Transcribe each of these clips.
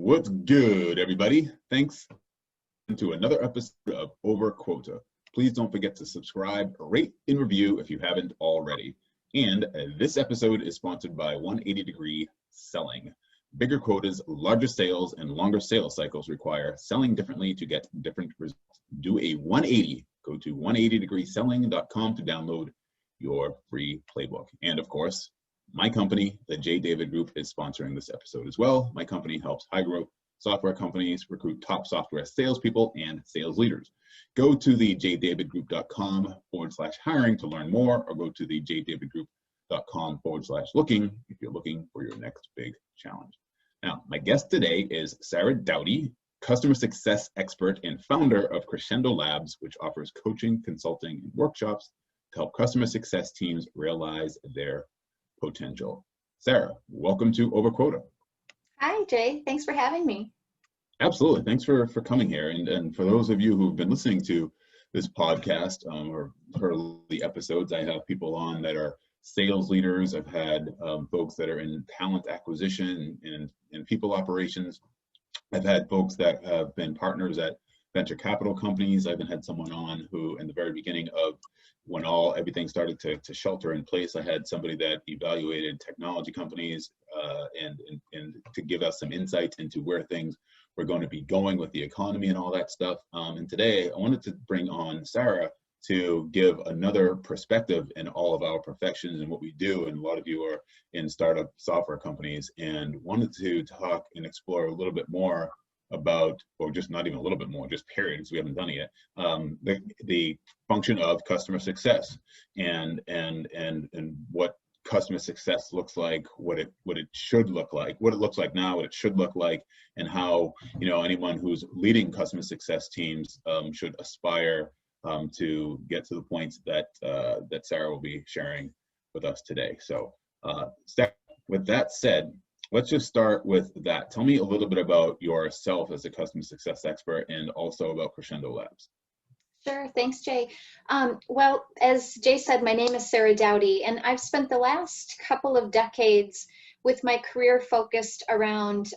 What's good, everybody? Thanks to another episode of Over Quota. Please don't forget to subscribe, rate, and review if you haven't already. And this episode is sponsored by 180 Degree Selling. Bigger quotas, larger sales, and longer sales cycles require selling differently to get different results. Do a 180. Go to 180degreeselling.com to download your free playbook. And of course, my company, the J. David Group, is sponsoring this episode as well. My company helps high-growth software companies recruit top software salespeople and sales leaders. Go to the jdavidgroup.com/hiring to learn more, or go to the jdavidgroup.com/looking if you're looking for your next big challenge. Now, my guest today is Sarah Doughty, customer success expert and founder of Crescendo Labs, which offers coaching, consulting, and workshops to help customer success teams realize their potential. Sarah, welcome to Over Quota. Hi, Jay. Thanks for having me. Absolutely. Thanks for coming here. And for those of you who've been listening to this podcast or heard the episodes, I have people on that are sales leaders. I've had folks that are in talent acquisition and people operations. I've had folks that have been partners at venture capital companies. I've even had someone on who, in the very beginning of when everything started to shelter in place, I had somebody that evaluated technology companies and to give us some insights into where things were going to be going with the economy and all that stuff. And today I wanted to bring on Sarah to give another perspective in all of our professions and what we do. And a lot of you are in startup software companies, and wanted to talk and explore a little bit more about, or just not even a little bit more, just period, because we haven't done it yet, the function of customer success and what customer success looks like, what it should look like, what it looks like now, what it should look like, and how anyone who's leading customer success teams should aspire to get to the points that Sarah will be sharing with us today. So with that said, let's just start with that. Tell me a little bit about yourself as a customer success expert, and also about Crescendo Labs. Sure. Thanks, Jay. Well, as Jay said, my name is Sarah Doughty, and I've spent the last couple of decades with my career focused around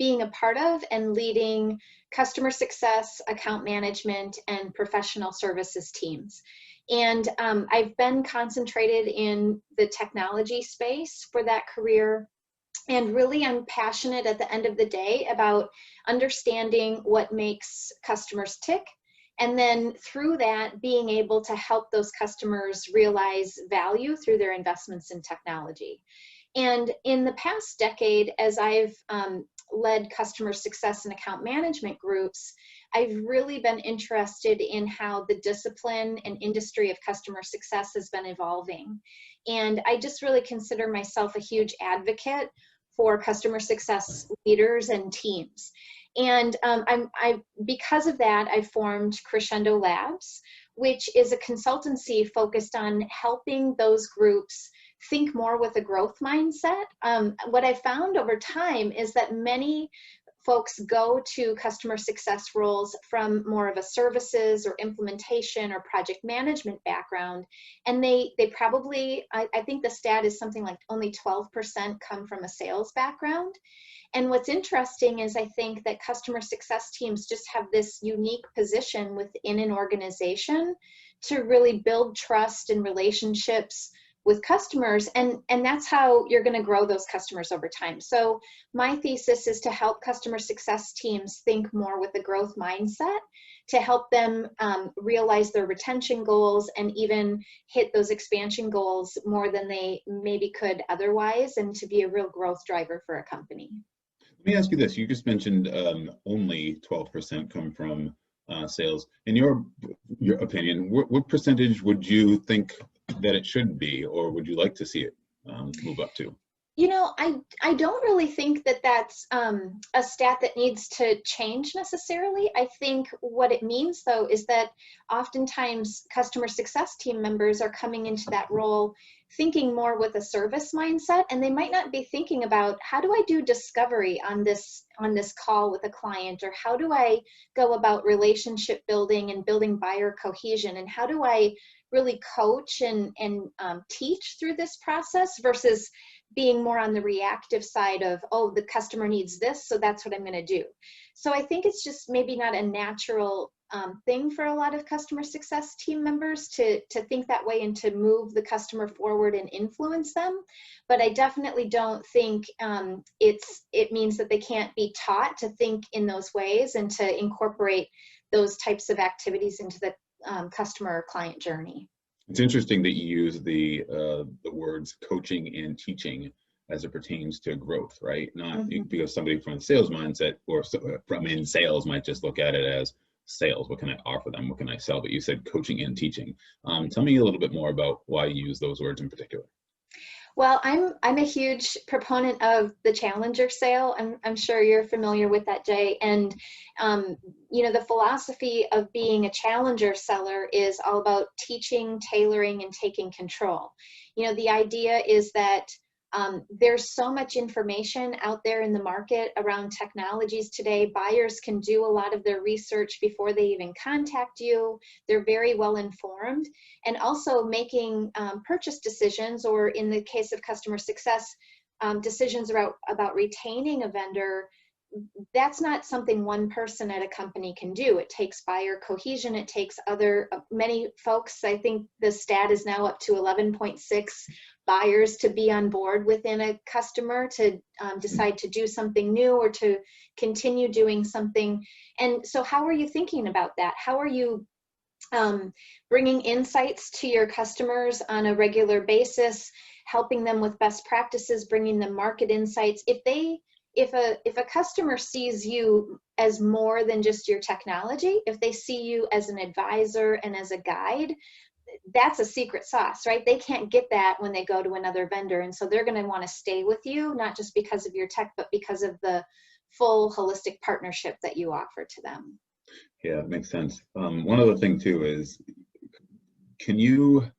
being a part of and leading customer success, account management, and professional services teams. And I've been concentrated in the technology space for that career. And really, I'm passionate at the end of the day about understanding what makes customers tick, and then through that, being able to help those customers realize value through their investments in technology. And in the past decade, as I've led customer success and account management groups, I've really been interested in how the discipline and industry of customer success has been evolving. And I just really consider myself a huge advocate for customer success leaders and teams. And because of that, I formed Crescendo Labs, which is a consultancy focused on helping those groups think more with a growth mindset. What I found over time is that many folks go to customer success roles from more of a services or implementation or project management background. And they probably, I think the stat is something like only 12% come from a sales background. And what's interesting is I think that customer success teams just have this unique position within an organization to really build trust and relationships with customers, and that's how you're going to grow those customers over time. So my thesis is to help customer success teams think more with a growth mindset, to help them realize their retention goals and even hit those expansion goals more than they maybe could otherwise, and to be a real growth driver for a company. Let me ask you this. You just mentioned only 12% come from sales. In your opinion, what percentage would you think that it should be, or would you like to see it move up to? I don't really think that that's a stat that needs to change necessarily. I think what it means, though, is that oftentimes customer success team members are coming into that role thinking more with a service mindset, and they might not be thinking about, how do I do discovery on this call with a client, or how do I go about relationship building and building buyer cohesion, and how do I really coach and teach through this process, versus being more on the reactive side of, oh, the customer needs this, so that's what I'm going to do. So I think it's just maybe not a natural thing for a lot of customer success team members to think that way and to move the customer forward and influence them. But I definitely don't think it means that they can't be taught to think in those ways and to incorporate those types of activities into the customer or client journey. It's interesting that you use the words coaching and teaching as it pertains to growth, right? Not because somebody from a sales mindset or from in sales might just look at it as sales. What can I offer them? What can I sell? But you said coaching and teaching. Tell me a little bit more about why you use those words in particular. Well, I'm a huge proponent of the challenger sale. I'm sure you're familiar with that, Jay. And you know, the philosophy of being a challenger seller is all about teaching, tailoring, and taking control. You know, the idea is that there's so much information out there in the market around technologies today. Buyers can do a lot of their research before they even contact you. They're very well informed, and also making purchase decisions, or in the case of customer success, decisions about retaining a vendor. That's not something one person at a company can do. It takes buyer cohesion. It takes many folks. I think the stat is now up to 11.6 buyers to be on board within a customer to decide to do something new or to continue doing something. And so how are you thinking about that? How are you bringing insights to your customers on a regular basis, helping them with best practices, bringing them market insights? If a customer sees you as more than just your technology, if they see you as an advisor and as a guide, that's a secret sauce, right? They can't get that when they go to another vendor. And so they're going to want to stay with you, not just because of your tech, but because of the full holistic partnership that you offer to them. Yeah, it makes sense. One other thing too is, can you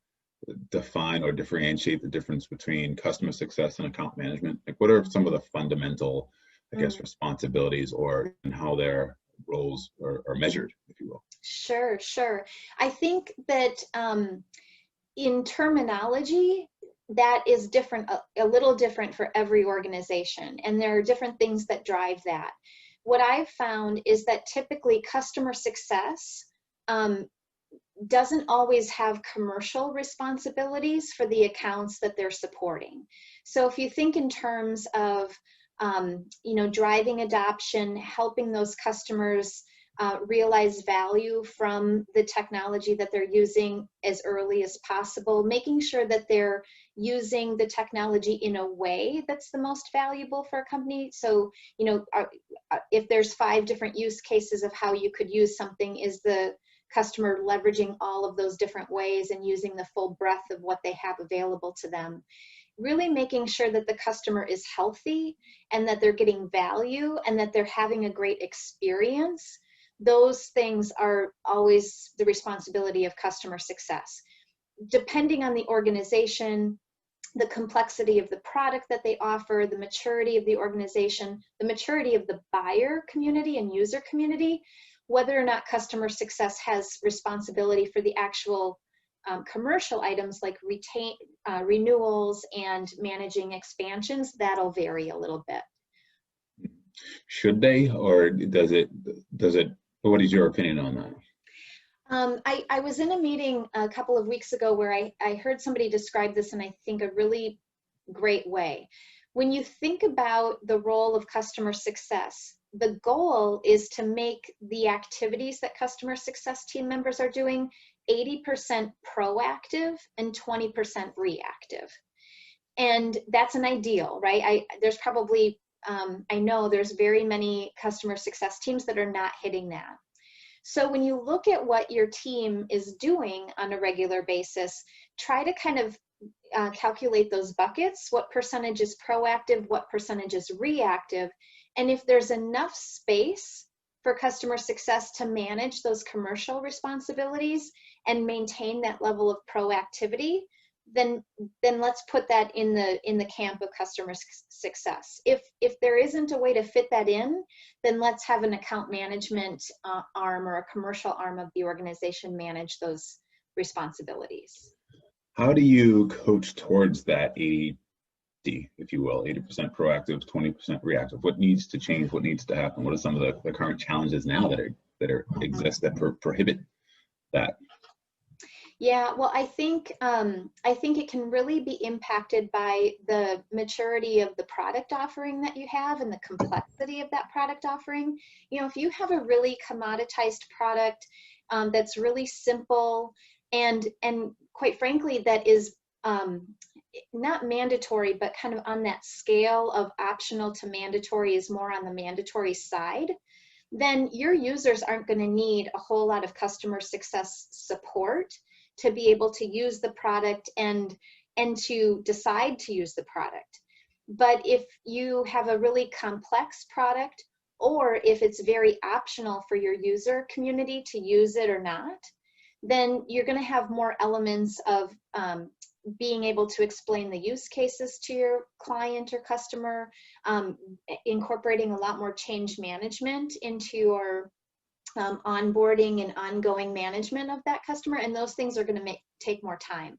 define or differentiate the difference between customer success and account management? Like, what are some of the fundamental, I guess, responsibilities or and how their roles are measured, if you will? Sure. I think that in terminology, that is different, a little different for every organization, and there are different things that drive that. What I've found is that typically customer success doesn't always have commercial responsibilities for the accounts that they're supporting. So if you think in terms of you know, driving adoption, helping those customers realize value from the technology that they're using as early as possible, making sure that they're using the technology in a way that's the most valuable for a company. So, you know, if there's 5 different use cases of how you could use something, is the customer leveraging all of those different ways and using the full breadth of what they have available to them? Really making sure that the customer is healthy and that they're getting value and that they're having a great experience. Those things are always the responsibility of customer success. Depending on the organization, the complexity of the product that they offer, the maturity of the organization, the maturity of the buyer community and user community, whether or not customer success has responsibility for the actual commercial items like renewals and managing expansions, that'll vary a little bit. Should they, or does it, what is your opinion on that? I was in a meeting a couple of weeks ago where I heard somebody describe this in, I think, a really great way. When you think about the role of customer success, the goal is to make the activities that customer success team members are doing 80% proactive and 20% reactive. And that's an ideal, right? There's probably, I know there's very many customer success teams that are not hitting that. So when you look at what your team is doing on a regular basis, try to kind of calculate those buckets. What percentage is proactive? What percentage is reactive? And if there's enough space for customer success to manage those commercial responsibilities and maintain that level of proactivity, then let's put that in the camp of customer success. If there isn't a way to fit that in, then let's have an account management arm or a commercial arm of the organization manage those responsibilities. How do you coach towards that 80 if you will, 80% proactive, 20% reactive. What needs to change? What needs to happen? What are some of the current challenges now that exist that prohibit that? Yeah, well, I think it can really be impacted by the maturity of the product offering that you have and the complexity of that product offering. You know, if you have a really commoditized product that's really simple and quite frankly that is not mandatory, but kind of on that scale of optional to mandatory is more on the mandatory side, then your users aren't going to need a whole lot of customer success support to be able to use the product and to decide to use the product. But if you have a really complex product, or if it's very optional for your user community to use it or not, then you're going to have more elements of being able to explain the use cases to your client or customer, incorporating a lot more change management into your onboarding and ongoing management of that customer, and those things are going to take more time.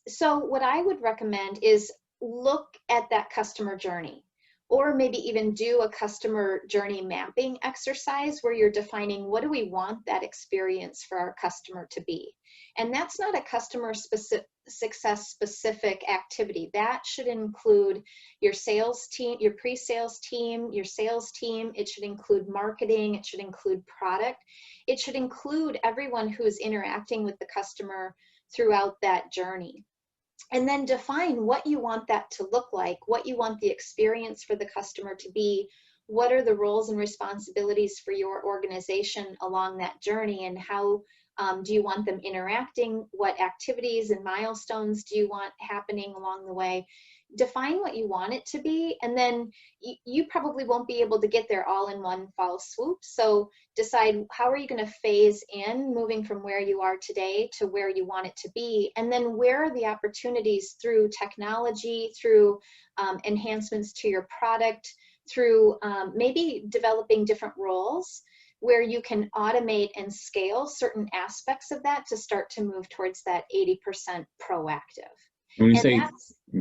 So what I would recommend is look at that customer journey, or maybe even do a customer journey mapping exercise where you're defining what do we want that experience for our customer to be. And that's not a customer success specific activity. That should include your sales team, your pre-sales team, your sales team. It should include marketing. It should include product. It should include everyone who is interacting with the customer throughout that journey. And then define what you want that to look like, what you want the experience for the customer to be, what are the roles and responsibilities for your organization along that journey, and how do you want them interacting, what activities and milestones do you want happening along the way. Define what you want it to be, and then you probably won't be able to get there all in one fall swoop. So decide how are you going to phase in, moving from where you are today to where you want it to be, and then where are the opportunities through technology, through enhancements to your product, through maybe developing different roles where you can automate and scale certain aspects of that to start to move towards that 80% proactive. When you And say,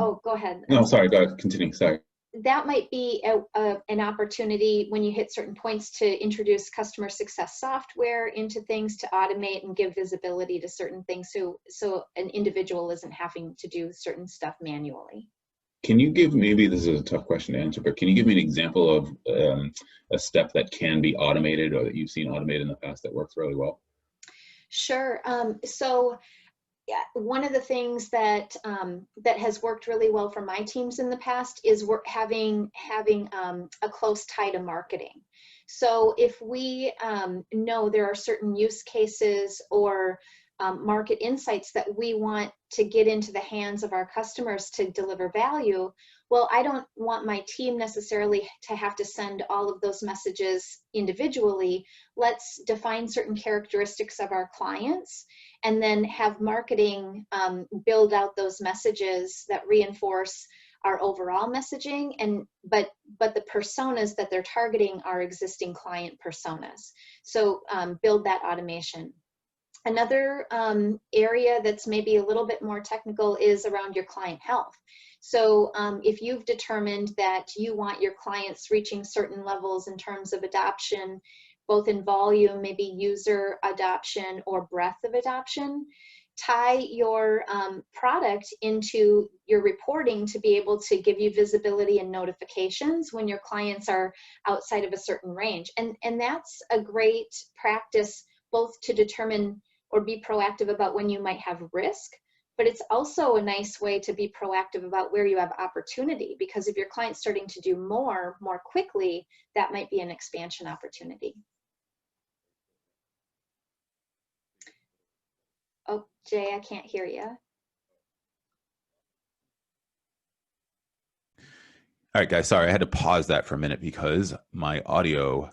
oh, go ahead. No, sorry, go ahead, continue, sorry. That might be an opportunity when you hit certain points to introduce customer success software into things to automate and give visibility to certain things, so an individual isn't having to do certain stuff manually. Can you give, maybe this is a tough question to answer, but can you give me an example of a step that can be automated or that you've seen automated in the past that works really well? Sure. So yeah, one of the things that that has worked really well for my teams in the past is having a close tie to marketing. So if we know there are certain use cases or market insights that we want to get into the hands of our customers to deliver value, well, I don't want my team necessarily to have to send all of those messages individually. Let's define certain characteristics of our clients and then have marketing build out those messages that reinforce our overall messaging, and but the personas that they're targeting are existing client personas. So build that automation. Another area that's maybe a little bit more technical is around your client health. So if you've determined that you want your clients reaching certain levels in terms of adoption, both in volume, maybe user adoption or breadth of adoption, tie your product into your reporting to be able to give you visibility and notifications when your clients are outside of a certain range. And that's a great practice both to determine or be proactive about when you might have risk, but it's also a nice way to be proactive about where you have opportunity, because if your client's starting to do more quickly, that might be an expansion opportunity. Oh, Jay, I can't hear you. All right, guys, sorry, I had to pause that for a minute because my audio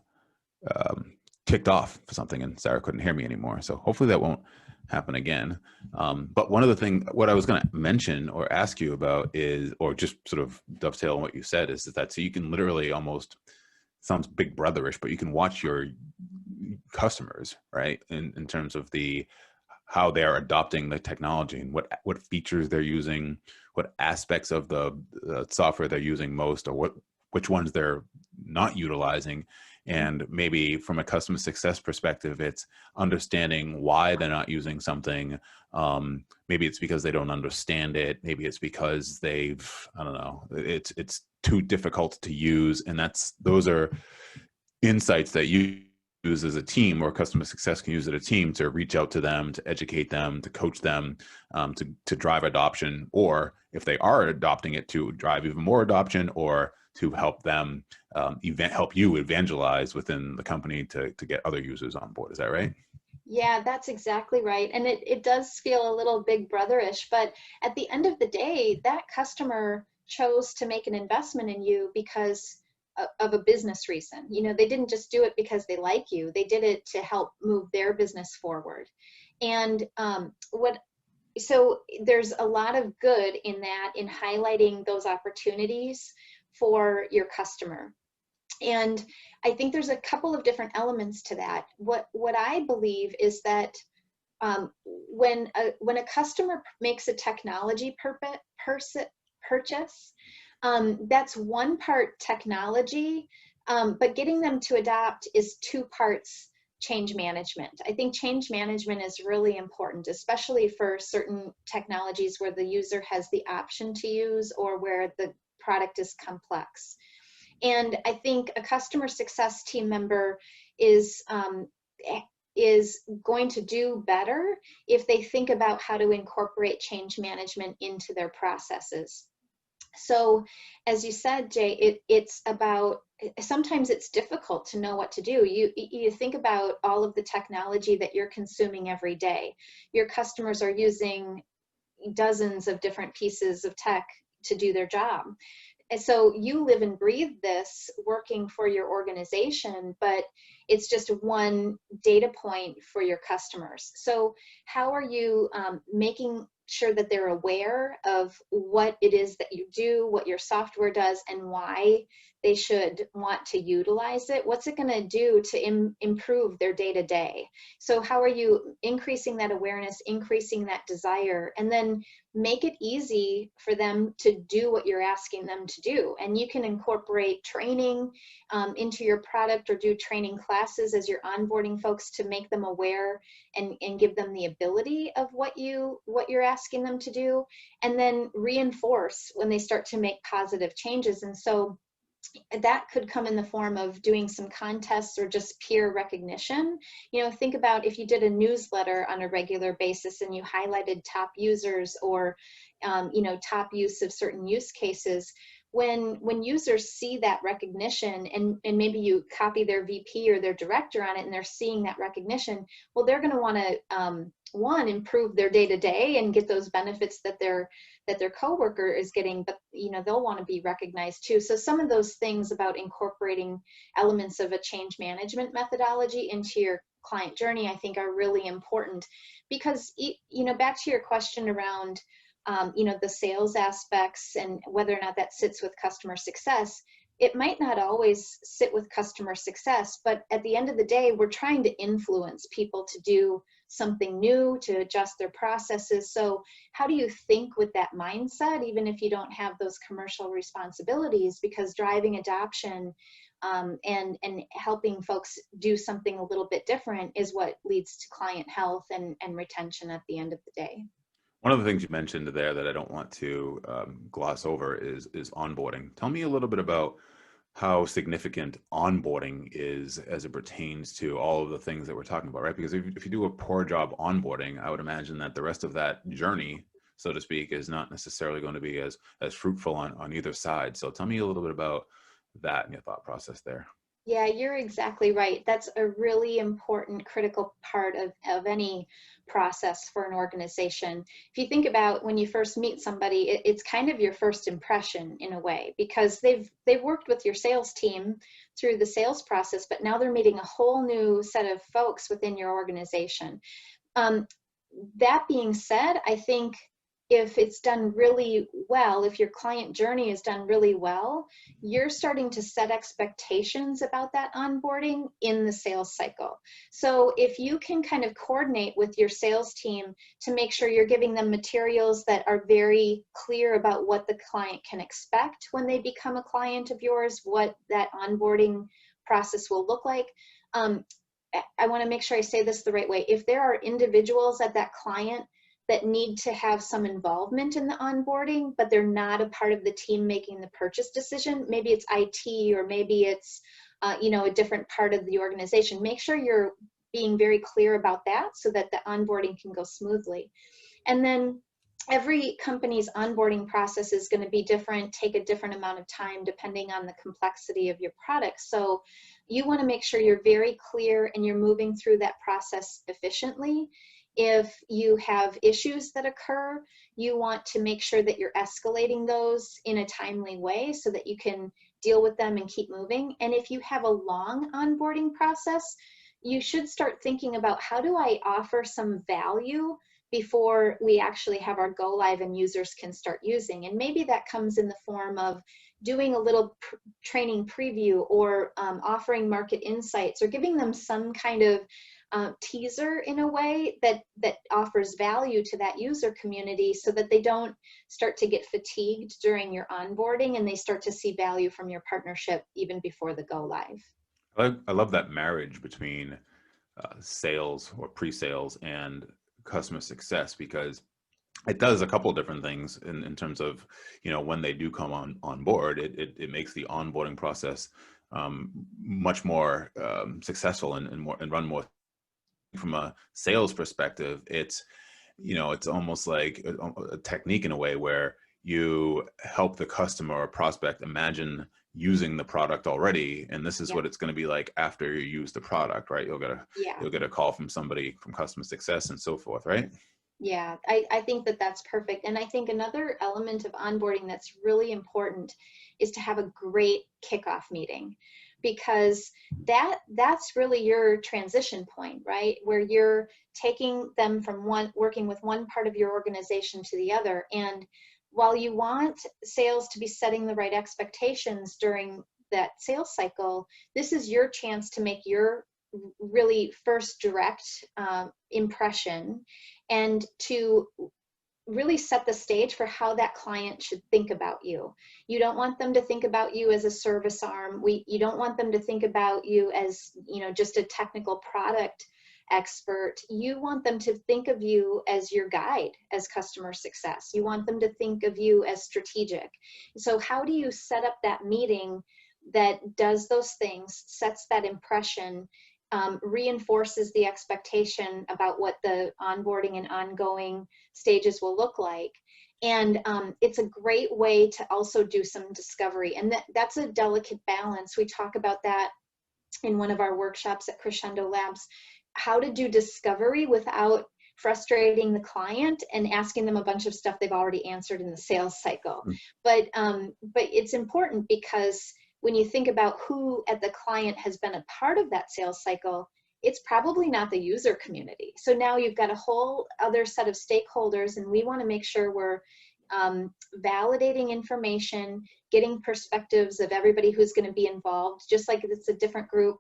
kicked off for something and Sarah couldn't hear me anymore. So hopefully that won't happen again. But one of the things, what I was going to mention or ask you about is, or just sort of dovetail on what you said, is that so you can literally almost, sounds big brotherish, but you can watch your customers, right? In terms of how they are adopting the technology and what features they're using, what aspects of the software they're using most, or which ones they're not utilizing. And maybe from a customer success perspective, it's understanding why they're not using something. Maybe it's because they don't understand it. Maybe it's because I don't know, it's too difficult to use. And those are insights that you use as a team, or customer success can use as a team to reach out to them, to educate them, to coach them, to drive adoption, or if they are adopting it, to drive even more adoption, or to help them help you evangelize within the company to get other users on board. Is that right? Yeah, that's exactly right. And it does feel a little big brotherish, but at the end of the day, that customer chose to make an investment in you because of a business reason. You know, they didn't just do it because they like you. They did it to help move their business forward. And so there's a lot of good in that, in highlighting those opportunities for your customer. And I think there's a couple of different elements to that. What I believe is that when a customer makes a technology purchase, that's one part technology, but getting them to adopt is two parts change management. I think change management is really important, especially for certain technologies where the user has the option to use or where the product is complex. And I think a customer success team member is going to do better if they think about how to incorporate change management into their processes. So as you said, Jay, it's about, sometimes it's difficult to know what to do. You think about all of the technology that you're consuming every day. Your customers are using dozens of different pieces of tech to do their job. And so you live and breathe this working for your organization, but it's just one data point for your customers. So how are you making sure that they're aware of what it is that you do, what your software does, and why they should want to utilize it? What's it going to do to improve their day-to-day? So how are you increasing that awareness, increasing that desire, and then make it easy for them to do what you're asking them to do? And you can incorporate training into your product, or do training classes as you're onboarding folks to make them aware and give them the ability of what you're asking them to do, and then reinforce when they start to make positive changes. And so that could come in the form of doing some contests or just peer recognition. You know, think about if you did a newsletter on a regular basis and you highlighted top users or, top use of certain use cases. When users see that recognition, and maybe you copy their VP or their director on it, and they're seeing that recognition, well, they're going to want to improve their day-to-day and get those benefits that their coworker is getting, but they'll want to be recognized too. So some of those things about incorporating elements of a change management methodology into your client journey, I think, are really important, because back to your question around the sales aspects and whether or not that sits with customer success, it might not always sit with customer success, but at the end of the day, we're trying to influence people to do something new, to adjust their processes. So how do you think with that mindset, even if you don't have those commercial responsibilities? Because driving adoption and helping folks do something a little bit different is what leads to client health and retention at the end of the day. One of the things you mentioned there that I don't want to gloss over is onboarding. Tell me a little bit about how significant onboarding is as it pertains to all of the things that we're talking about, right? Because if you do a poor job onboarding, I would imagine that the rest of that journey, so to speak, is not necessarily going to be as fruitful on either side. So tell me a little bit about that and your thought process there. Yeah, you're exactly right. That's a really important, critical part of any process for an organization. If you think about when you first meet somebody, it's kind of your first impression in a way, because they've worked with your sales team through the sales process, but now they're meeting a whole new set of folks within your organization. That being said, I think if it's done really well, if your client journey is done really well, you're starting to set expectations about that onboarding in the sales cycle. So if you can kind of coordinate with your sales team to make sure you're giving them materials that are very clear about what the client can expect when they become a client of yours, what that onboarding process will look like. I want to make sure I say this the right way. If there are individuals at that client that need to have some involvement in the onboarding, but they're not a part of the team making the purchase decision, maybe it's IT, or maybe it's a different part of the organization, make sure you're being very clear about that so that the onboarding can go smoothly. And then every company's onboarding process is going to be different, take a different amount of time depending on the complexity of your product. So you want to make sure you're very clear and you're moving through that process efficiently. If you have issues that occur, you want to make sure that you're escalating those in a timely way so that you can deal with them and keep moving. And if you have a long onboarding process, you should start thinking about, how do I offer some value before we actually have our go live and users can start using? And maybe that comes in the form of doing a little training preview, or offering market insights, or giving them some kind of teaser in a way that offers value to that user community, so that they don't start to get fatigued during your onboarding and they start to see value from your partnership even before the go live. I love that marriage between sales or pre-sales and customer success, because it does a couple of different things in terms of, when they do come on board, it makes the onboarding process much more successful and run more. From a sales perspective, it's almost like a technique in a way where you help the customer or prospect imagine using the product already, and this is what it's going to be like after you use the product, right? You'll get a call from somebody from customer success and so forth, right? Yeah, I think that that's perfect. And I think another element of onboarding that's really important is to have a great kickoff meeting, because that's really your transition point, right? Where you're taking them from working with one part of your organization to the other. And while you want sales to be setting the right expectations during that sales cycle, this is your chance to make your really first direct impression, and to really set the stage for how that client should think about you. You don't want them to think about you as a service arm. You don't want them to think about you as, just a technical product expert. You want them to think of you as your guide, as customer success. You want them to think of you as strategic. So how do you set up that meeting that does those things, sets that impression, reinforces the expectation about what the onboarding and ongoing stages will look like? And it's a great way to also do some discovery. And that's a delicate balance. We talk about that in one of our workshops at Crescendo Labs, how to do discovery without frustrating the client and asking them a bunch of stuff they've already answered in the sales cycle. But it's important, because when you think about who at the client has been a part of that sales cycle, it's probably not the user community. So now you've got a whole other set of stakeholders, and we want to make sure we're validating information, getting perspectives of everybody who's going to be involved. Just like it's a different group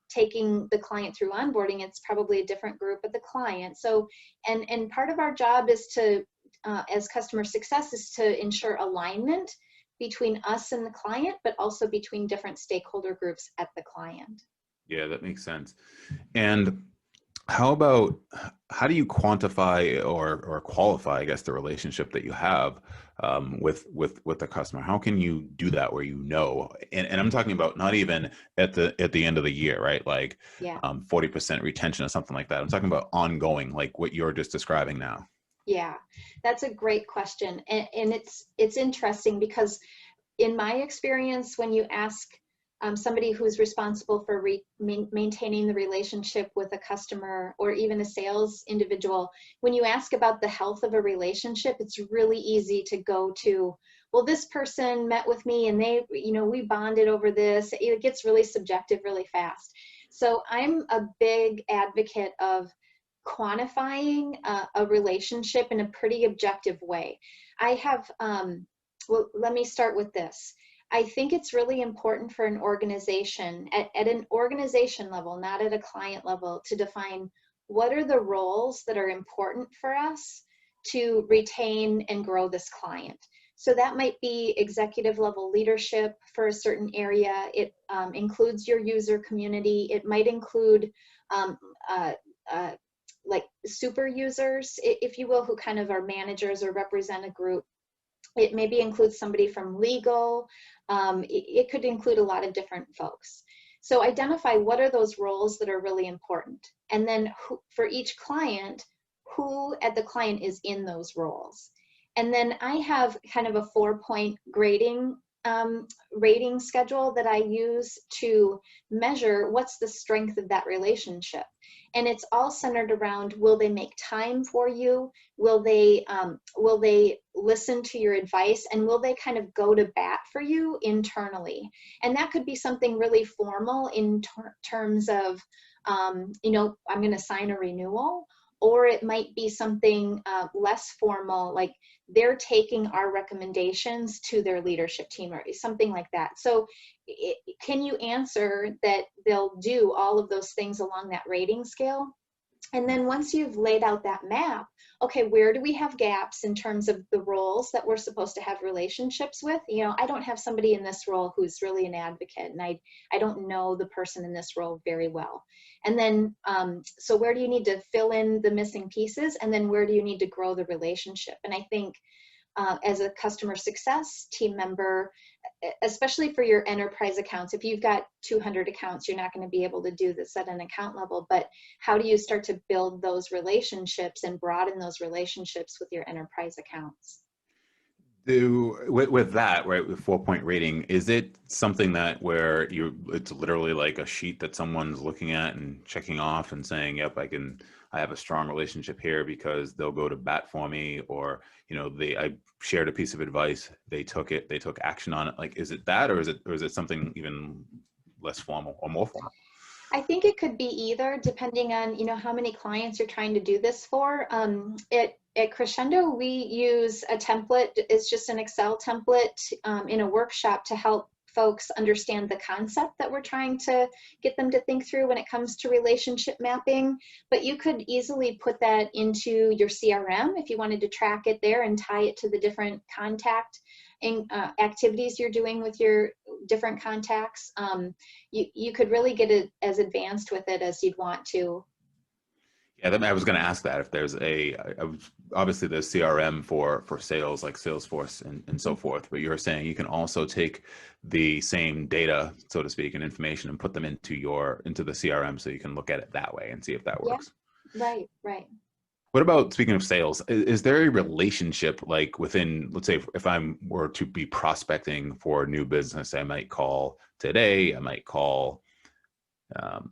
taking the client through onboarding, it's probably a different group of the client. So, and part of our job is to, as customer success, is to ensure alignment between us and the client, but also between different stakeholder groups at the client. Yeah, that makes sense. And how do you quantify or qualify, I guess, the relationship that you have with the customer? How can you do that where and I'm talking about not even at the end of the year, right? Like 40% retention or something like that. I'm talking about ongoing, like what you're just describing now. Yeah, that's a great question. And it's interesting, because in my experience, when you ask somebody who's responsible for maintaining the relationship with a customer, or even a sales individual, when you ask about the health of a relationship, it's really easy to go to, well, this person met with me and they, we bonded over this. It gets really subjective really fast. So I'm a big advocate of quantifying a relationship in a pretty objective way. I have, well, let me start with this. I think it's really important for an organization, at an organization level, not at a client level, to define what are the roles that are important for us to retain and grow this client. So that might be executive level leadership for a certain area. It includes your user community. It might include like super users, if you will, who kind of are managers or represent a group. It maybe includes somebody from legal. It could include a lot of different folks. So identify what are those roles that are really important. And then for each client, who at the client is in those roles. And then I have kind of a 4-point grading rating schedule that I use to measure what's the strength of that relationship. And it's all centered around, will they make time for you? Will they listen to your advice? And will they kind of go to bat for you internally? And that could be something really formal in terms of, you know, I'm going to sign a renewal. Or it might be something less formal, like they're taking our recommendations to their leadership team or something like that. So can you answer that they'll do all of those things along that rating scale? And then once you've laid out that map, okay, where do we have gaps in terms of the roles that we're supposed to have relationships with? You know, I don't have somebody in this role who's really an advocate, and I don't know the person in this role very well. And then, so where do you need to fill in the missing pieces? And then where do you need to grow the relationship? And I think as a customer success team member, especially for your enterprise accounts, if you've got 200 accounts, you're not going to be able to do this at an account level, but how do you start to build those relationships and broaden those relationships with your enterprise accounts? With that, right, with 4-point rating, is it something that where it's literally like a sheet that someone's looking at and checking off and saying, yep, I have a strong relationship here because they'll go to bat for me, or, you know, I shared a piece of advice, they took action on it. Like, is it that, or is it something even less formal or more formal? I think it could be either, depending on, you know, how many clients you're trying to do this for. At Crescendo, we use a template. It's just an Excel template in a workshop to help folks understand the concept that we're trying to get them to think through when it comes to relationship mapping. But you could easily put that into your CRM if you wanted to track it there and tie it to the different contact and activities you're doing with your different contacts. You could really get it as advanced with it as you'd want to. Yeah, I was going to ask that if there's obviously there's CRM for sales like Salesforce and so forth, but you're saying you can also take the same data, so to speak, and information and put them into the CRM so you can look at it that way and see if that works. Yeah. Right. What about, speaking of sales, is there a relationship like within, let's say if I were to be prospecting for a new business, I might call today, I might call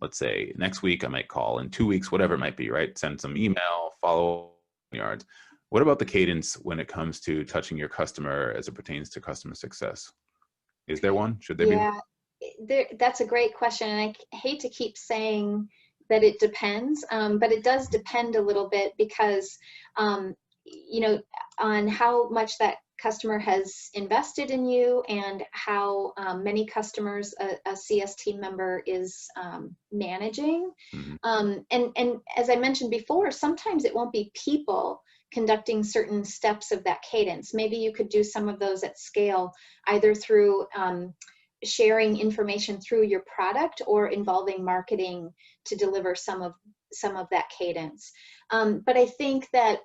let's say next week, I might call in 2 weeks, whatever it might be, right? Send some email, follow yards. What about the cadence when it comes to touching your customer as it pertains to customer success? Is there one? Should there be one? That's a great question. And I hate to keep saying that it depends, but it does depend a little bit because, you know, on how much that customer has invested in you and how many customers a CS team member is managing. Mm-hmm. And as I mentioned before, sometimes it won't be people conducting certain steps of that cadence. Maybe you could do some of those at scale, either through sharing information through your product or involving marketing to deliver some of that cadence. But I think that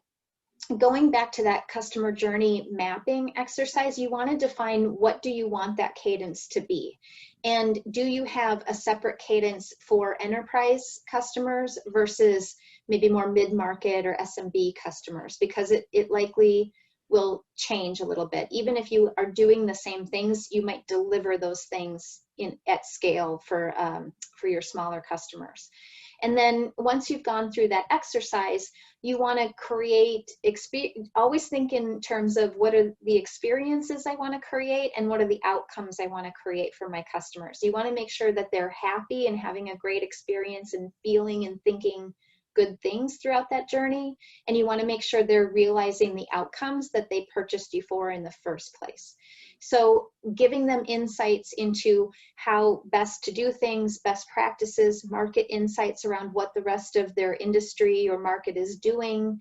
going back to that customer journey mapping exercise, you want to define what do you want that cadence to be? And do you have a separate cadence for enterprise customers versus maybe more mid-market or SMB customers? Because it likely will change a little bit. Even if you are doing the same things, you might deliver those things at scale for your smaller customers. And then once you've gone through that exercise, you want to create, always think in terms of what are the experiences I want to create and what are the outcomes I want to create for my customers. You want to make sure that they're happy and having a great experience and feeling and thinking good things throughout that journey, and you want to make sure they're realizing the outcomes that they purchased you for in the first place. So giving them insights into how best to do things, best practices, market insights around what the rest of their industry or market is doing,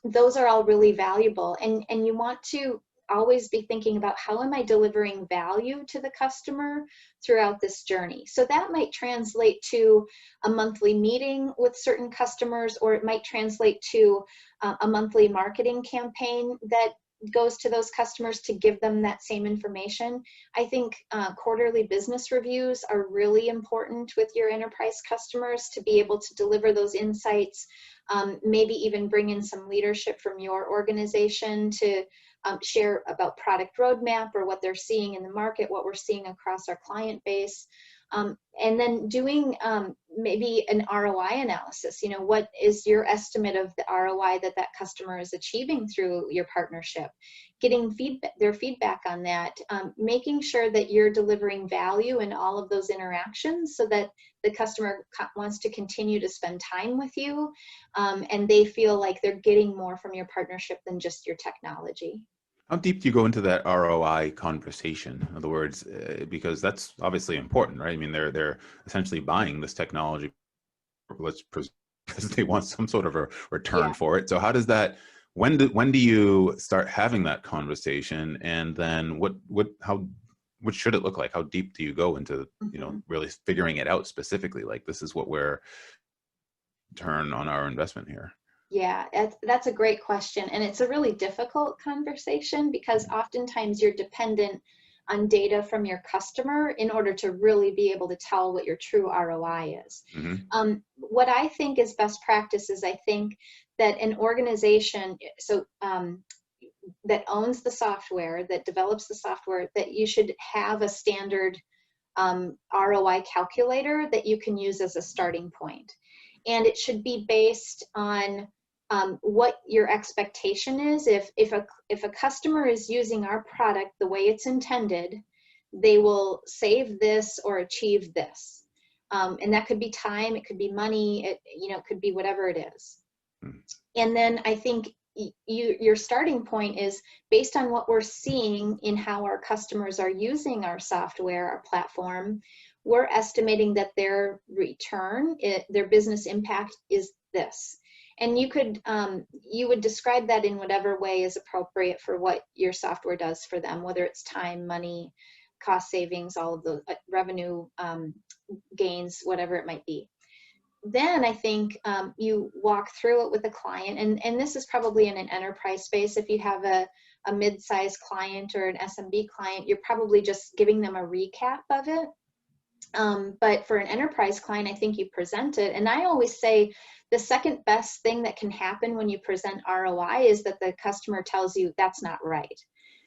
those are all really valuable. And you want to always be thinking about, how am I delivering value to the customer throughout this journey? So that might translate to a monthly meeting with certain customers, or it might translate to a monthly marketing campaign that goes to those customers to give them that same information. I think quarterly business reviews are really important with your enterprise customers to be able to deliver those insights. Maybe even bring in some leadership from your organization to share about product roadmap or what they're seeing in the market, what we're seeing across our client base. And then doing maybe an ROI analysis. You know, what is your estimate of the ROI that that customer is achieving through your partnership? Getting their feedback on that, making sure that you're delivering value in all of those interactions so that the customer wants to continue to spend time with you, and they feel like they're getting more from your partnership than just your technology. How deep do you go into that ROI conversation? In other words, because that's obviously important, right? I mean, they're essentially buying this technology, because they want some sort of a return for it. So how does that? When do you start having that conversation? And then what should it look like? How deep do you go into really figuring it out specifically? Like, this is what we're turn on our investment here. Yeah, that's a great question. And it's a really difficult conversation because oftentimes you're dependent on data from your customer in order to really be able to tell what your true ROI is. What I think is best practice is, I think that an organization that owns the software, that develops the software, that you should have a standard ROI calculator that you can use as a starting point. And it should be based on what your expectation is. If a customer is using our product the way it's intended, they will save this or achieve this. And that could be time, it could be money, it could be whatever it is. And then I think your starting point is based on what we're seeing in how our customers are using our software, our platform. We're estimating that their return, their business impact is this. And you would describe that in whatever way is appropriate for what your software does for them, whether it's time, money, cost savings, all of the revenue gains, whatever it might be. Then I think you walk through it with a client, and this is probably in an enterprise space. If you have a mid-sized client or an SMB client, you're probably just giving them a recap of it. But for an enterprise client, I think you present it. And I always say the second best thing that can happen when you present ROI is that the customer tells you that's not right.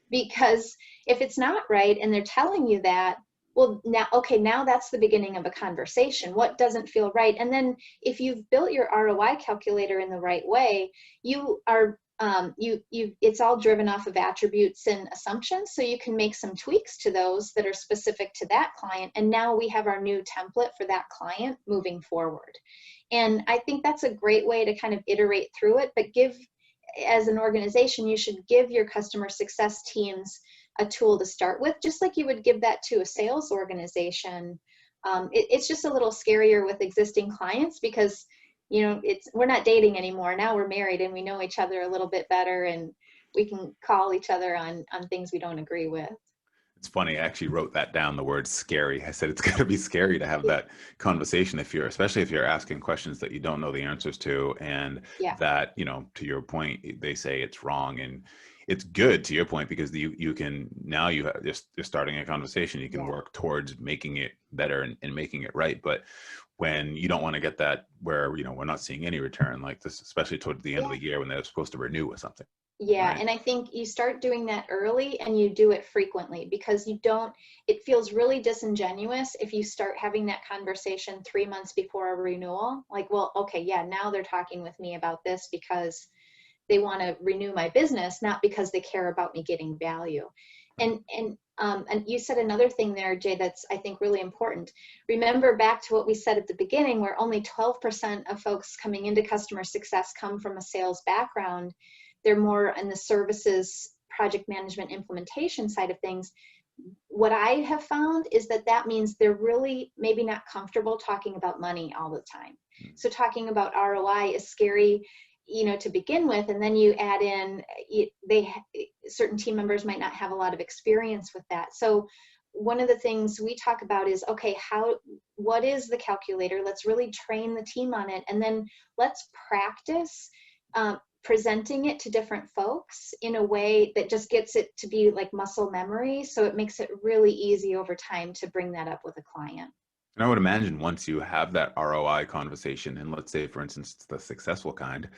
Because if it's not right and they're telling you that, well, now that's the beginning of a conversation. What doesn't feel right? And then if you've built your ROI calculator in the right way, you are it's all driven off of attributes and assumptions, so you can make some tweaks to those that are specific to that client, and now we have our new template for that client moving forward. And I think that's a great way to kind of iterate through it, but as an organization, you should give your customer success teams a tool to start with, just like you would give that to a sales organization. It's just a little scarier with existing clients because we're not dating anymore. Now we're married and we know each other a little bit better, and we can call each other on things we don't agree with. It's funny. I actually wrote that down, the word scary. I said, it's got to be scary to have that conversation especially if you're asking questions that you don't know the answers to. And that, to your point, they say it's wrong. And it's good, to your point, because you can, now you're starting a conversation, you can work towards making it better and making it right. But when you don't want to get that where, we're not seeing any return like this, especially towards the end of the year when they're supposed to renew with something. Yeah. Right. And I think you start doing that early and you do it frequently, because it feels really disingenuous if you start having that conversation 3 months before a renewal. Like, well, okay, now they're talking with me about this because they want to renew my business, not because they care about me getting value. And And you said another thing there, Jay, that's, I think, really important. Remember back to what we said at the beginning, where only 12% of folks coming into customer success come from a sales background. They're more in the services, project management, implementation side of things. What I have found is that that means they're really maybe not comfortable talking about money all the time. So talking about ROI is scary, you know, to begin with, and then you add in, certain team members might not have a lot of experience with that. So one of the things we talk about is, okay, what is the calculator? Let's really train the team on it, and then let's practice presenting it to different folks in a way that just gets it to be like muscle memory. So it makes it really easy over time to bring that up with a client. And I would imagine once you have that ROI conversation, and let's say, for instance, the successful kind,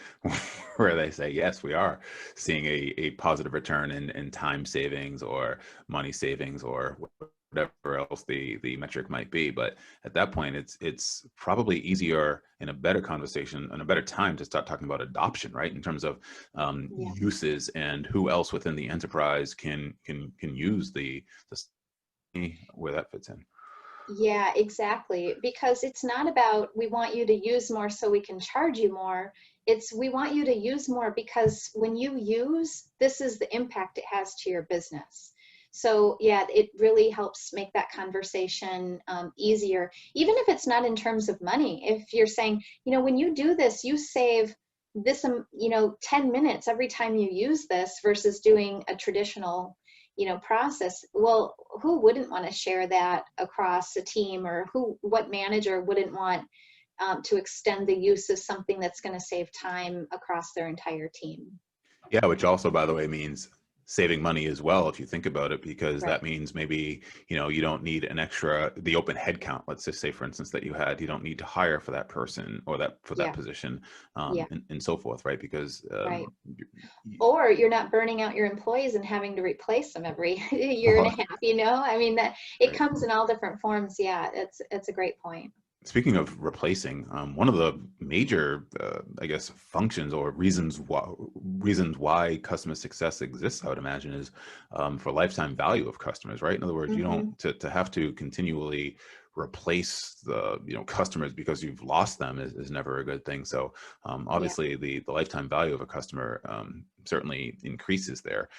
where they say, yes, we are seeing a positive return in time savings or money savings or whatever else the metric might be. But at that point, it's probably easier in a better conversation and a better time to start talking about adoption, right? In terms of uses and who else within the enterprise can use the where that fits in. Yeah, exactly. Because it's not about, we want you to use more so we can charge you more. It's, we want you to use more because when you use, this is the impact it has to your business. So yeah, it really helps make that conversation easier, even if it's not in terms of money. If you're saying, you know, when you do this, you save this, 10 minutes every time you use this versus doing a traditional, process. Well, who wouldn't want to share that across a team, or what manager wouldn't want to extend the use of something that's going to save time across their entire team? Yeah, which also, by the way, means saving money as well, if you think about it, because Right. that means maybe, you don't need the open headcount. Let's just say, for instance, that you don't need to hire for that person or that position, Yeah. and so forth, right? Because Right. Or you're not burning out your employees and having to replace them every year and a half, I mean, that it Right. comes in all different forms. Yeah, it's a great point. Speaking of replacing, one of the major, I guess, functions or reasons why customer success exists, I would imagine, is for lifetime value of customers, right? In other words, you don't to have to continually replace the customers because you've lost them is never a good thing. So obviously, the lifetime value of a customer certainly increases there.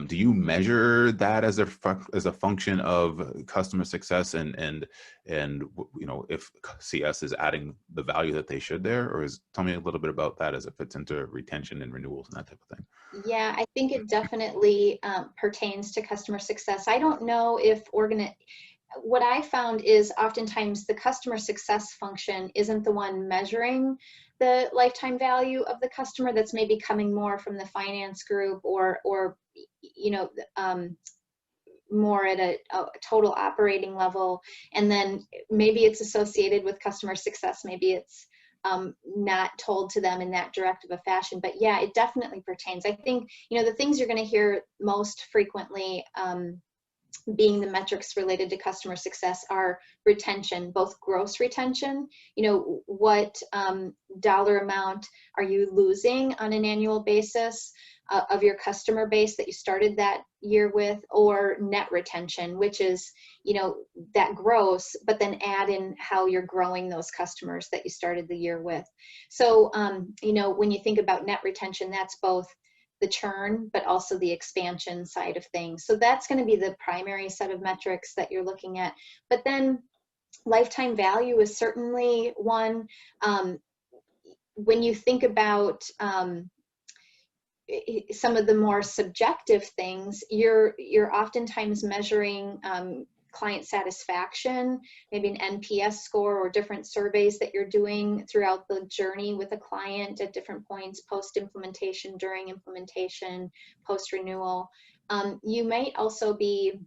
Do you measure that as a function of customer success and if CS is adding the value that they should there, or tell me a little bit about that as it fits into retention and renewals and that type of thing. Yeah, I think it definitely pertains to customer success. I don't know if what I found is oftentimes the customer success function isn't the one measuring the lifetime value of the customer. That's maybe coming more from the finance group or more at a total operating level. And then maybe it's associated with customer success. Maybe it's not told to them in that direct of a fashion, but yeah, it definitely pertains. I think, the things you're going to hear most frequently being the metrics related to customer success are retention, both gross retention, what dollar amount are you losing on an annual basis of your customer base that you started that year with, or net retention, which is, that gross, but then add in how you're growing those customers that you started the year with. So, when you think about net retention, that's both the churn, but also the expansion side of things. So that's going to be the primary set of metrics that you're looking at. But then lifetime value is certainly one. When you think about some of the more subjective things, you're oftentimes measuring client satisfaction, maybe an NPS score or different surveys that you're doing throughout the journey with a client at different points, post-implementation, during implementation, post-renewal. You might also be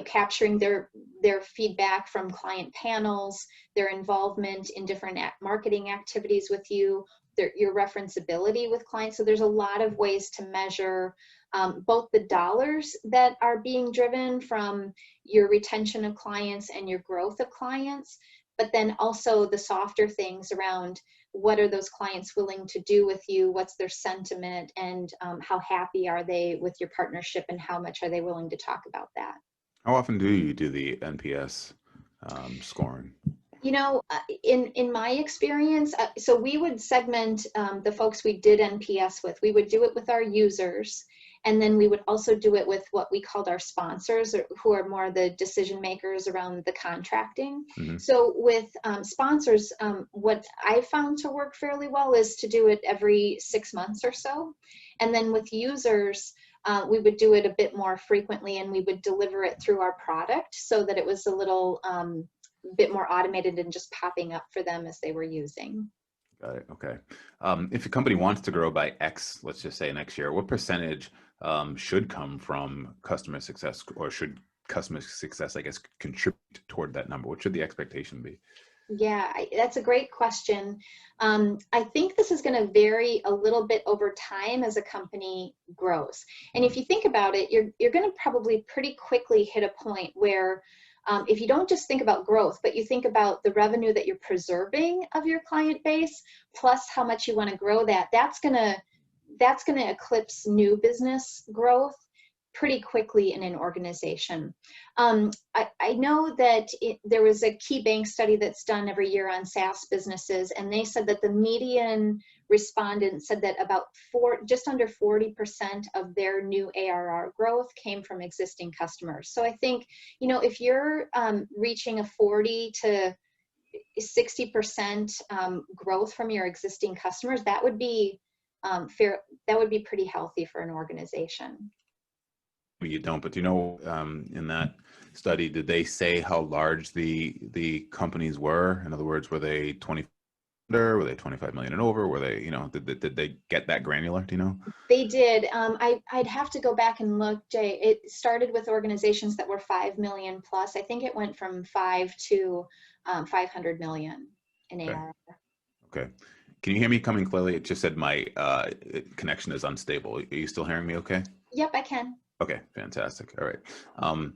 capturing their feedback from client panels, their involvement in different marketing activities with you, your referenceability with clients. So there's a lot of ways to measure both the dollars that are being driven from your retention of clients and your growth of clients, but then also the softer things around what are those clients willing to do with you, what's their sentiment, and how happy are they with your partnership, and how much are they willing to talk about that. How often do you do the NPS scoring? You know, in my experience, so we would segment the folks we did NPS with. We would do it with our users, and then we would also do it with what we called our sponsors, who are more the decision makers around the contracting. Mm-hmm. So with sponsors, what I found to work fairly well is to do it every 6 months or so. And then with users, we would do it a bit more frequently, and we would deliver it through our product so that it was a little bit more automated and just popping up for them as they were using. Got it. Okay. If a company wants to grow by X, let's just say next year, what percentage should come from customer success, or should customer success, I guess, contribute toward that number? What should the expectation be? Yeah, that's a great question. I think this is going to vary a little bit over time as a company grows. And if you think about it, you're going to probably pretty quickly hit a point where if you don't just think about growth, but you think about the revenue that you're preserving of your client base, plus how much you want to grow that, that's going to eclipse new business growth pretty quickly in an organization. I know that there was a key bank study that's done every year on SaaS businesses, and they said that the median respondent said that about just under 40% of their new ARR growth came from existing customers. So I think, you know, if you're reaching a 40 to 60% growth from your existing customers, that would be fair. That would be pretty healthy for an organization. You don't, but you know, in that study, did they say how large the companies were? In other words, were they 20 under? Were they 25 million and over? Were they, you know, did they get that granular? Do you know? They did. I'd have to go back and look, Jay. It started with organizations that were 5 million plus. I think it went from 5 to 500 million in ARR. Okay. Can you hear me coming clearly? It just said my connection is unstable. Are you still hearing me okay? Yep, I can. Okay, fantastic. All right.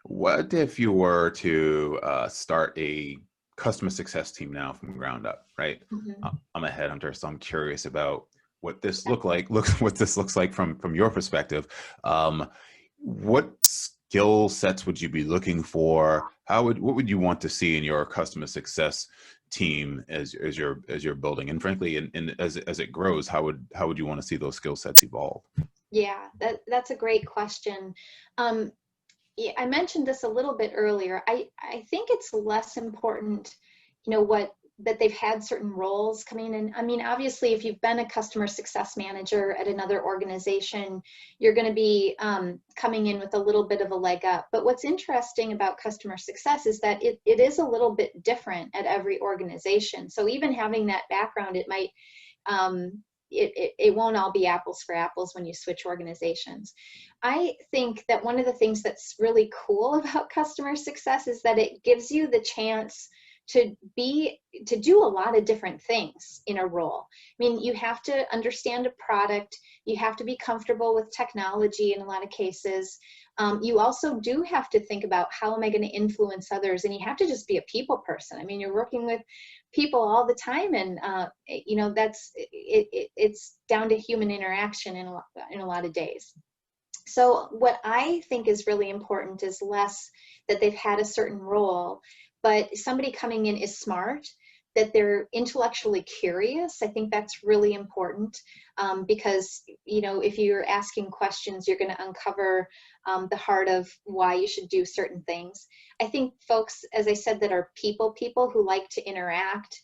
What if you were to start a customer success team now from the ground up, right? Mm-hmm. I'm a headhunter, so I'm curious about what this looks like from your perspective. What skill sets would you be looking for? What would you want to see in your customer success team as you're building? And frankly, and as it grows, how would you want to see those skill sets evolve? Yeah, that's a great question. Yeah, I mentioned this a little bit earlier. I think it's less important, you know, that they've had certain roles coming in. I mean, obviously, if you've been a customer success manager at another organization, you're going to be coming in with a little bit of a leg up. But what's interesting about customer success is that it is a little bit different at every organization. So even having that background, it might it won't all be apples for apples when you switch organizations. I think that one of the things that's really cool about customer success is that it gives you the chance to do a lot of different things in a role. I mean, you have to understand a product, you have to be comfortable with technology in a lot of cases. You also do have to think about how am I going to influence others, and you have to just be a people person. I mean, you're working with people all the time, and you know, it's down to human interaction in a lot of days. So what I think is really important is less that they've had a certain role, but somebody coming in is smart, that they're intellectually curious. I think that's really important because, you know, if you're asking questions, you're going to uncover the heart of why you should do certain things. I think folks, as I said, that are people who like to interact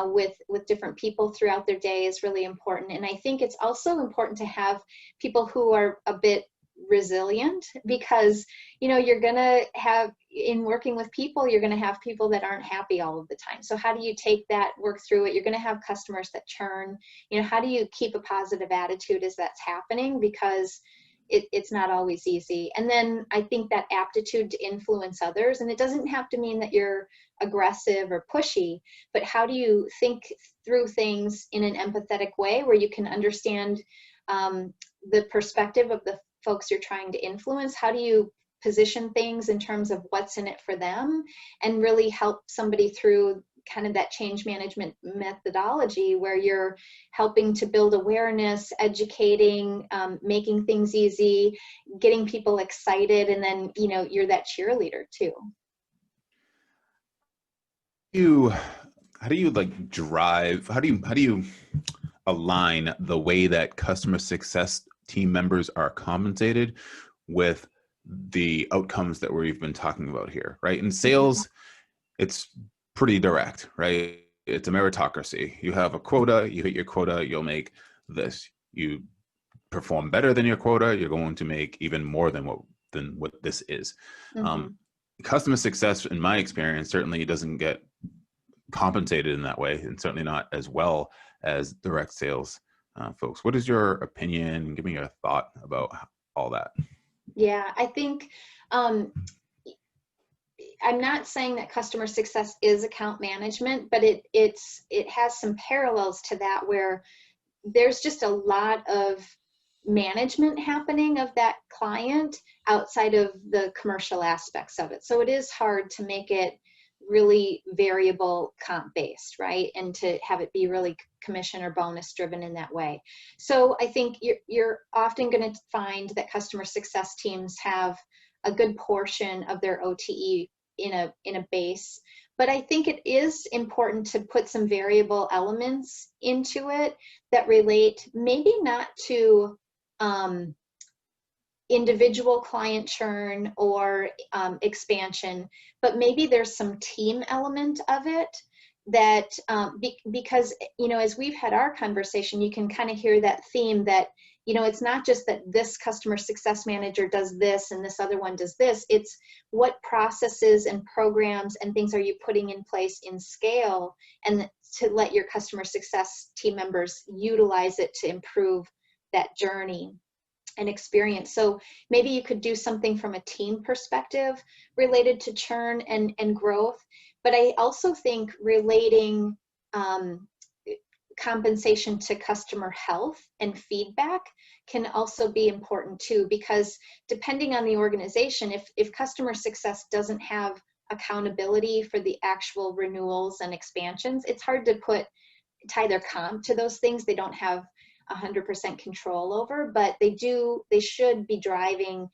with different people throughout their day is really important. And I think it's also important to have people who are a bit resilient, because, you know, you're going to have, in working with people, you're going to have people that aren't happy all of the time. So how do you take that, work through it? You're going to have customers that churn. You know, how do you keep a positive attitude as that's happening? Because it's not always easy. And then I think that aptitude to influence others, and it doesn't have to mean that you're aggressive or pushy, but how do you think through things in an empathetic way where you can understand the perspective of the folks you're trying to influence? How do you position things in terms of what's in it for them, and really help somebody through kind of that change management methodology where you're helping to build awareness, educating, making things easy, getting people excited, and then, you know, you're that cheerleader too. How do you like drive, how do you align the way that customer success team members are compensated with the outcomes that we've been talking about here, right? In sales, it's pretty direct, right? It's a meritocracy. You have a quota, you hit your quota, you'll make this. You perform better than your quota, you're going to make even more than what this is. Customer success, in my experience, certainly doesn't get compensated in that way, and certainly not as well as direct sales folks. What is your opinion? Give me your thought about all that. Yeah, I think I'm not saying that customer success is account management, but it has some parallels to that, where there's just a lot of management happening of that client outside of the commercial aspects of it. So it is hard to make it really variable comp based, right? And to have it be really commission or bonus driven in that way. So I think you're often going to find that customer success teams have a good portion of their OTE in a base, but I think it is important to put some variable elements into it that relate maybe not to individual client churn or expansion, but maybe there's some team element of it that because, you know, as we've had our conversation, you can kind of hear that theme that, you know, it's not just that this customer success manager does this and this other one does this. It's what processes and programs and things are you putting in place in scale, and to let your customer success team members utilize it to improve that journey and experience. So maybe you could do something from a team perspective related to churn and growth. But I also think relating compensation to customer health and feedback can also be important too, because depending on the organization, if customer success doesn't have accountability for the actual renewals and expansions, it's hard to tie their comp to those things they don't have 100% control over, but they should be driving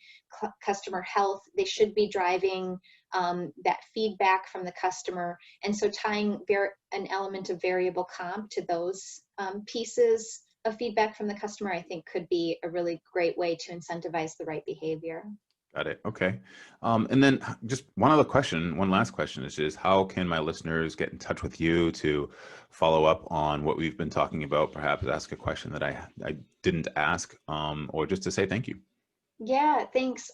customer health. They should be driving that feedback from the customer. And so tying an element of variable comp to those pieces of feedback from the customer, I think could be a really great way to incentivize the right behavior. Got it. Okay. And then just one last question is just, how can my listeners get in touch with you to follow up on what we've been talking about, perhaps ask a question that I didn't ask, or just to say thank you? Yeah, thanks.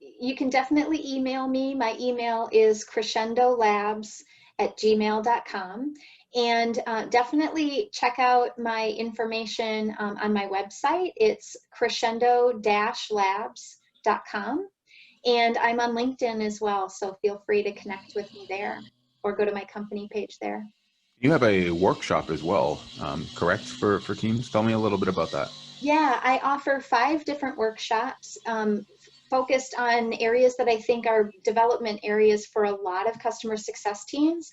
You can definitely email me. My email is crescendolabs@gmail.com. And definitely check out my information on my website. It's crescendo-labs.com. And I'm on LinkedIn as well, so feel free to connect with me there or go to my company page there. You have a workshop as well, correct, for teams? Tell me a little bit about that. Yeah, I offer 5 different workshops focused on areas that I think are development areas for a lot of customer success teams.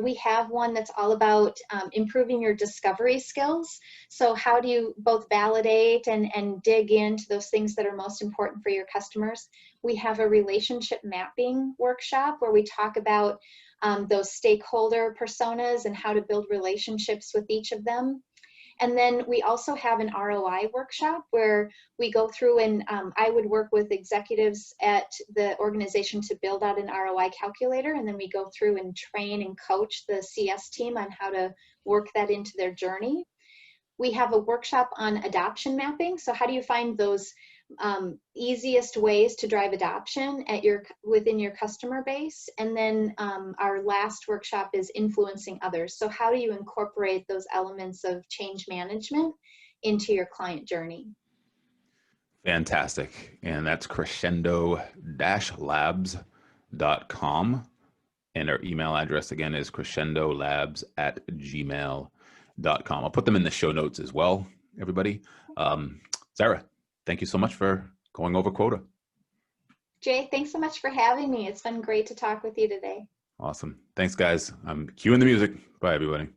We have one that's all about improving your discovery skills. So how do you both validate and dig into those things that are most important for your customers? We have a relationship mapping workshop where we talk about those stakeholder personas and how to build relationships with each of them. And then we also have an ROI workshop where we go through and I would work with executives at the organization to build out an ROI calculator. And then we go through and train and coach the CS team on how to work that into their journey. We have a workshop on adoption mapping. So how do you find those easiest ways to drive adoption within your customer base? And then our last workshop is influencing others. So how do you incorporate those elements of change management into your client journey? Fantastic. And that's crescendo-labs.com. And our email address again is crescendolabs@gmail.com. I'll put them in the show notes as well, everybody. Sarah, thank you so much for going over quota. Jay, thanks so much for having me. It's been great to talk with you today. Awesome. Thanks, guys. I'm cueing the music. Bye, everybody.